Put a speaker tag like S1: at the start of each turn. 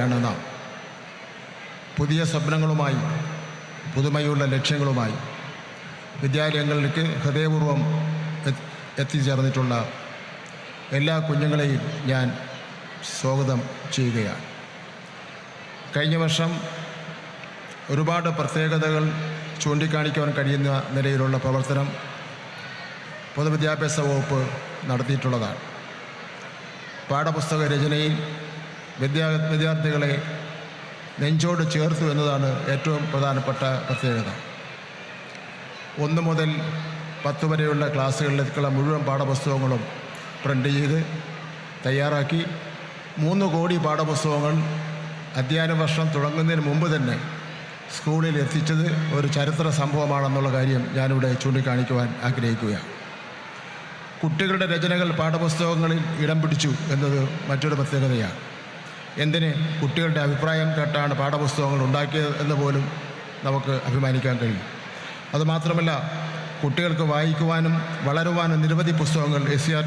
S1: ാണ് നാം പുതിയ സ്വപ്നങ്ങളുമായി പുതുമയുള്ള ലക്ഷ്യങ്ങളുമായി വിദ്യാലയങ്ങളിലേക്ക് ഹൃദയപൂർവ്വം എത്തിച്ചേർന്നിട്ടുള്ള എല്ലാ കുഞ്ഞുങ്ങളെയും ഞാൻ സ്വാഗതം ചെയ്യുകയാണ്. കഴിഞ്ഞ വർഷം ഒരുപാട് പ്രത്യേകതകൾ ചൂണ്ടിക്കാണിക്കുവാൻ കഴിയുന്ന നിലയിലുള്ള പ്രവർത്തനം പൊതുവിദ്യാഭ്യാസ വകുപ്പ് നടത്തിയിട്ടുള്ളതാണ്. പാഠപുസ്തക രചനയിൽ വിദ്യാർത്ഥികളെ നെഞ്ചോട് ചേർത്തു എന്നതാണ് ഏറ്റവും പ്രധാനപ്പെട്ട പ്രത്യേകത. 1 മുതൽ 10 വരെയുള്ള ക്ലാസ്സുകളിലേക്കുള്ള മുഴുവൻ പാഠപുസ്തകങ്ങളും പ്രിൻ്റ് ചെയ്ത് തയ്യാറാക്കി 3 കോടി പാഠപുസ്തകങ്ങൾ അധ്യയന വർഷം തുടങ്ങുന്നതിന് മുമ്പ് തന്നെ സ്കൂളിൽ എത്തിച്ചത് ഒരു ചരിത്ര സംഭവമാണെന്നുള്ള കാര്യം ഞാനിവിടെ ചൂണ്ടിക്കാണിക്കുവാൻ ആഗ്രഹിക്കുകയാണ്. കുട്ടികളുടെ രചനകൾ പാഠപുസ്തകങ്ങളിൽ ഇടം പിടിച്ചു എന്നത് മറ്റൊരു പ്രത്യേകതയാണ്. എന്തിന് കുട്ടികളുടെ അഭിപ്രായം കേട്ടാണ് പാഠപുസ്തകങ്ങൾ ഉണ്ടാക്കിയത് എന്ന് പോലും നമുക്ക് അഭിമാനിക്കാൻ കഴിയും. അതുമാത്രമല്ല, കുട്ടികൾക്ക് വായിക്കുവാനും വളരുവാനും നിരവധി പുസ്തകങ്ങൾ SCR